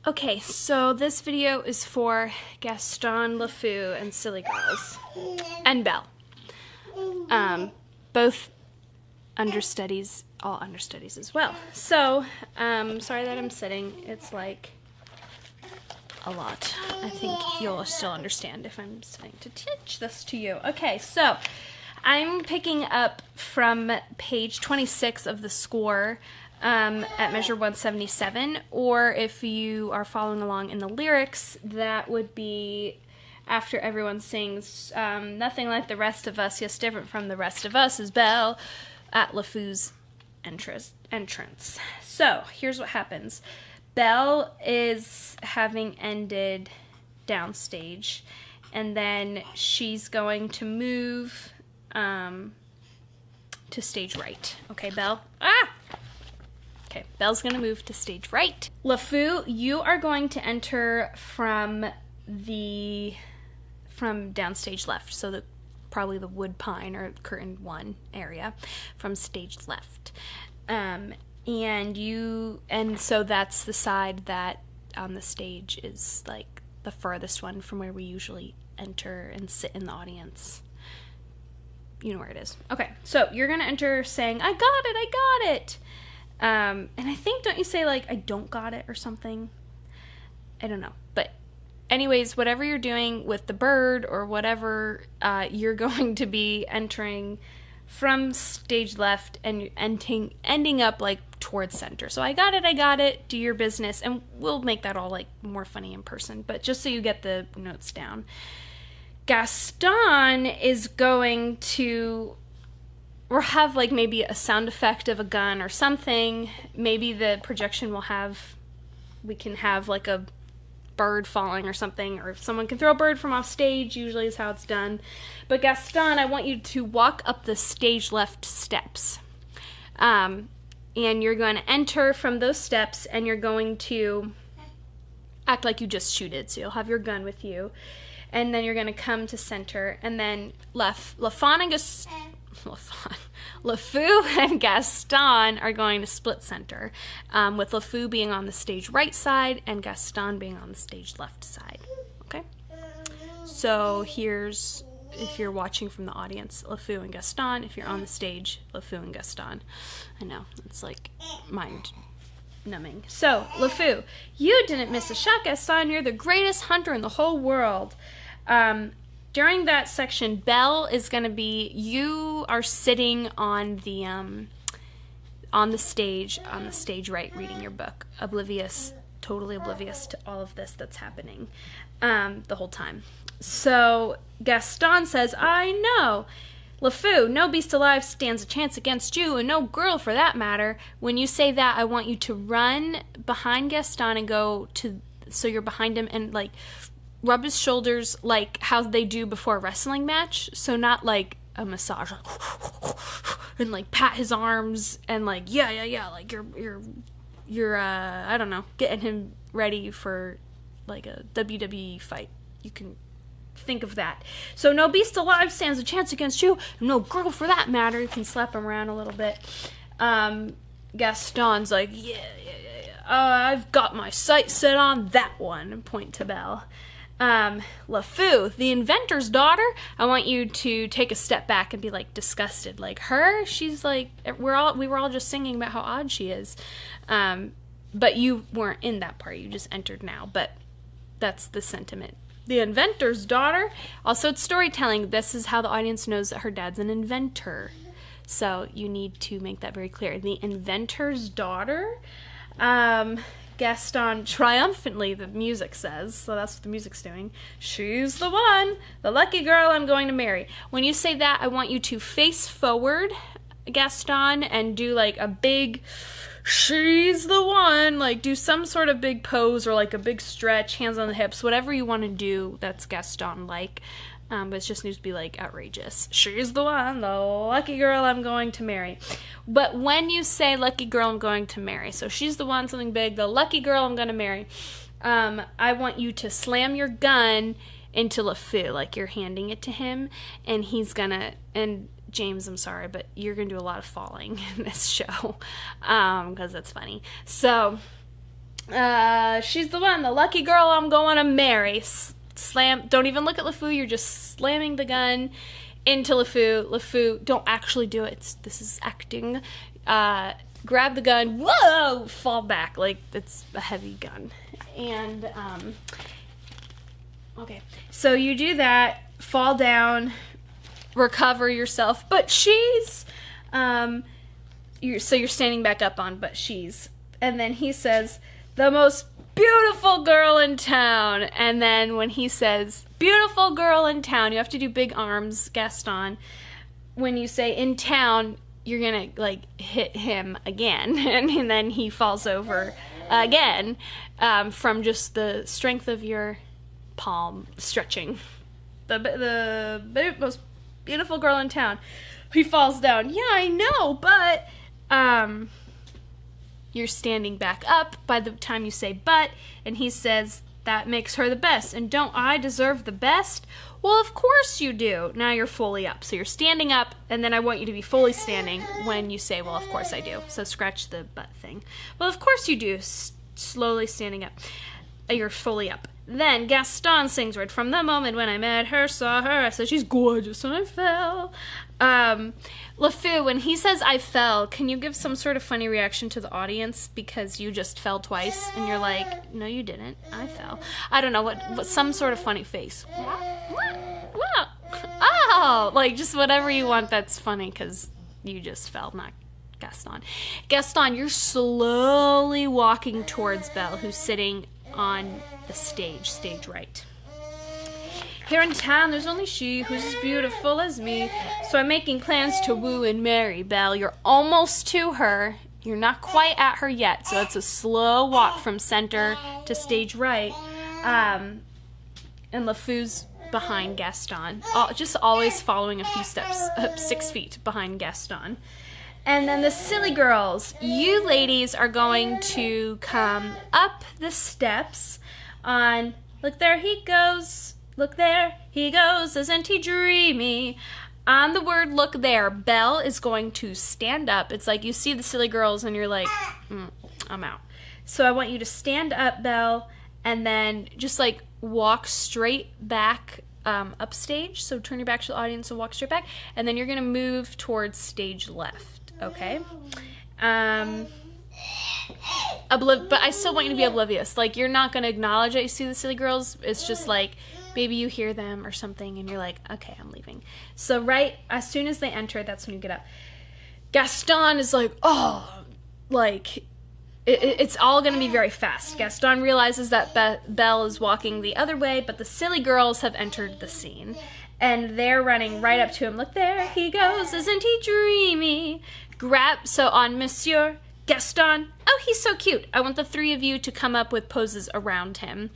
Okay, so this video is for Gaston, LeFou, and Silly Girls, and Belle. Both understudies, all understudies as well. So, sorry that I'm sitting. It's like a lot. I think you'll still understand if I'm sitting to teach this to you. Okay, so I'm picking up from page 26 of the score at measure 177, or if you are following along in the lyrics, that would be after everyone sings "Nothing like the rest of us, yes, different from the rest of us is Belle" at LeFou's entrance. So here's what happens. Belle is having ended downstage, and then she's going to move to stage right. Okay, Belle? Okay, Belle's going to move to stage right. LeFou, you are going to enter from downstage left, so probably the wood pine or curtain 1 area from stage left. And so that's the side that on the stage is like the furthest one from where we usually enter and sit in the audience. You know where it is. Okay, so you're going to enter saying, "I got it." And I think, don't you say like, "I don't got it" or something? I don't know. But anyways, whatever you're doing with the bird or whatever, you're going to be entering from stage left and ending up like towards center. So I got it, do your business, and we'll make that all like more funny in person, but just so you get the notes down. Gaston is going to have like maybe a sound effect of a gun or something. Maybe the projection we can have like a bird falling or something, or if someone can throw a bird from off stage, usually is how it's done. But Gaston, I want you to walk up the stage left steps. And you're going to enter from those steps, and you're going to act like you just shooted. So you'll have your gun with you. And then you're going to come to center, and then LeFou and Gaston are going to split center, with LeFou being on the stage right side and Gaston being on the stage left side. Okay? So here's, if you're watching from the audience, LeFou and Gaston. If you're on the stage, LeFou and Gaston. I know, it's like mind-numbing. So, LeFou, you didn't miss a shot, Gaston. You're the greatest hunter in the whole world. During that section, Belle is going to be, you are sitting on the stage right, reading your book, totally oblivious to all of this that's happening the whole time. So Gaston says, "I know, LeFou, no beast alive stands a chance against you, and no girl for that matter." When you say that, I want you to run behind Gaston and so you're behind him and like rub his shoulders like how they do before a wrestling match. So not like a massage, like, and like pat his arms and like yeah, like you're I don't know, getting him ready for like a WWE fight. You can think of that. So no beast alive stands a chance against you, and no girl for that matter. You can slap him around a little bit. Gaston's like, yeah. I've got my sight set on that one, and point to Belle. LeFou, the inventor's daughter, I want you to take a step back and be like disgusted. Like her, she's like, we were all just singing about how odd she is. But you weren't in that part, you just entered now, but that's the sentiment. The inventor's daughter. Also, it's storytelling. This is how the audience knows that her dad's an inventor. So you need to make that very clear. The inventor's daughter. Gaston triumphantly, the music says, so that's what the music's doing. "She's the one, the lucky girl I'm going to marry." When you say that, I want you to face forward, Gaston, and do like a big, "She's the one," like do some sort of big pose or like a big stretch, hands on the hips, whatever you want to do that's Gaston-like. But it just needs to be like outrageous. "She's the one, the lucky girl I'm going to marry." But when you say lucky girl I'm going to marry, so she's the one, something big, the lucky girl I'm going to marry, I want you to slam your gun into LeFou, like you're handing it to him, and and James, I'm sorry, but you're going to do a lot of falling in this show, because that's funny. So She's the one, the lucky girl I'm going to marry. Slam. Don't even look at LeFou. You're just slamming the gun into LeFou. LeFou, don't actually do it. This is acting. Grab the gun. Whoa! Fall back. Like, it's a heavy gun. And, okay. So you do that. Fall down. Recover yourself. But she's, so you're standing back up on but she's. And then he says, the most beautiful girl in town. And then when he says, beautiful girl in town, you have to do big arms, Gaston. When you say in town, you're gonna like hit him again. And then he falls over again from just the strength of your palm stretching. The most beautiful girl in town. He falls down. Yeah, I know, but you're standing back up by the time you say but, and he says, that makes her the best. And don't I deserve the best? Well, of course you do. Now you're fully up. So you're standing up, and then I want you to be fully standing when you say, well, of course I do. So scratch the butt thing. Well, of course you do. Slowly standing up. You're fully up. Then Gaston sings, right from the moment when I met her, saw her, I said she's gorgeous, and I fell. LeFou, when he says I fell, can you give some sort of funny reaction to the audience because you just fell twice and you're like, no you didn't, I fell. I don't know, what some sort of funny face. Oh, like just whatever you want that's funny because you just fell, not Gaston. Gaston, you're slowly walking towards Belle, who's sitting on the stage right. Here in town, there's only she who's as beautiful as me, so I'm making plans to woo and marry Belle. You're almost to her. You're not quite at her yet, so it's a slow walk from center to stage right. And LeFou's behind Gaston, just always following a few steps, 6 feet behind Gaston. And then the silly girls, you ladies are going to come up the steps on, look there he goes. Look there, he goes, isn't he dreamy? On the word look there, Belle is going to stand up. It's like you see the silly girls and you're like, I'm out. So I want you to stand up, Belle, and then just like walk straight back upstage. So turn your back to the audience and walk straight back. And then you're going to move towards stage left, okay? But I still want you to be oblivious. Like, you're not going to acknowledge that you see the silly girls. It's just like, maybe you hear them or something and you're like, okay, I'm leaving. So right as soon as they enter, that's when you get up. Gaston is like, oh, like, it's all going to be very fast. Gaston realizes that Belle is walking the other way, but the silly girls have entered the scene. And they're running right up to him. Look, there he goes, isn't he dreamy? So on Monsieur Gaston, oh, he's so cute. I want the three of you to come up with poses around him.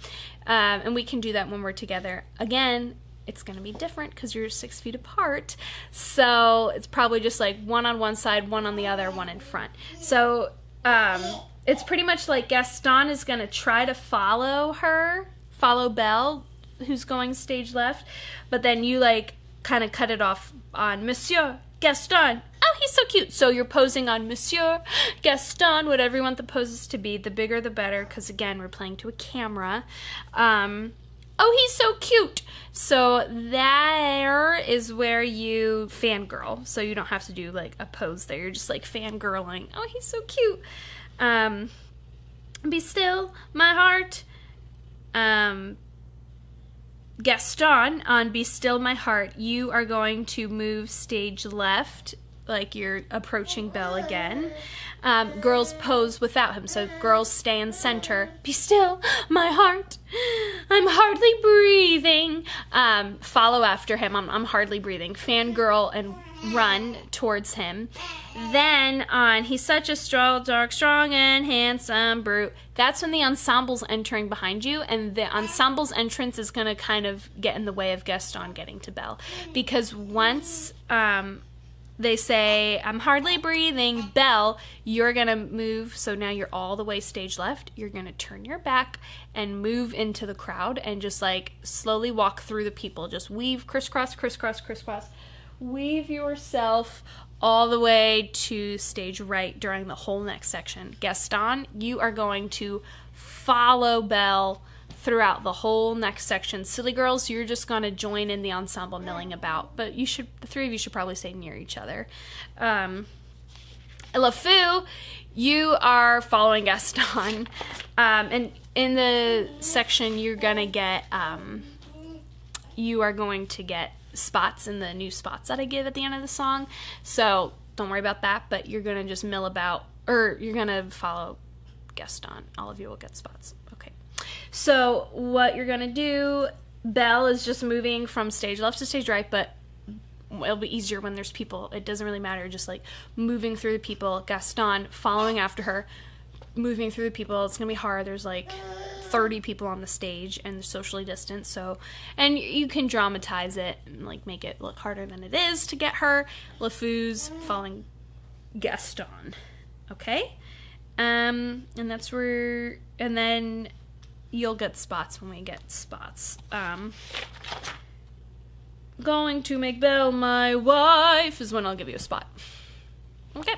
And we can do that when we're together. Again, it's going to be different because you're 6 feet apart. So it's probably just like one on one side, one on the other, one in front. So it's pretty much like Gaston is going to try to follow Belle, who's going stage left. But then you like kind of cut it off on Monsieur Gaston. Oh, he's so cute. So you're posing on Monsieur Gaston, whatever you want the poses to be. The bigger the better, because again, we're playing to a camera. Oh, he's so cute. So there is where you fangirl. So you don't have to do like a pose there. You're just like fangirling. Oh, he's so cute. Be still, my heart. Gaston, on Be Still My Heart, you are going to move stage left, like you're approaching Belle again. Girls pose without him, so girls stay in center. Be still, my heart, I'm hardly breathing. Follow after him, I'm hardly breathing. Fangirl and run towards him. Then on He's Such a Strong, Dark, Strong, and Handsome Brute, that's when the ensemble's entering behind you, and the ensemble's entrance is going to kind of get in the way of Gaston getting to Belle. Because once they say, I'm hardly breathing, Belle, you're going to move, so now you're all the way stage left. You're going to turn your back and move into the crowd and just like slowly walk through the people. Just weave, crisscross, crisscross, crisscross. Weave yourself all the way to stage right during the whole next section. Gaston, you are going to follow Belle throughout the whole next section. Silly girls, you're just going to join in the ensemble milling about, but the three of you should probably stay near each other. LeFou, you are following Gaston, and in the section you're gonna get, you are going to get spots in the new spots that I give at the end of the song, so don't worry about that, but you're gonna just mill about, or you're gonna follow Gaston. All of you will get spots. Okay, so what you're gonna do, Belle is just moving from stage left to stage right, but it'll be easier when there's people. It doesn't really matter, just like moving through the people. Gaston following after her, moving through the people. It's gonna be hard. There's like 30 people on the stage and they're socially distanced, so, and you can dramatize it and like make it look harder than it is to get her. LeFou's following Gaston. Okay, and that's where, and then you'll get spots when we get spots. Going to make Belle my wife is when I'll give you a spot. Okay.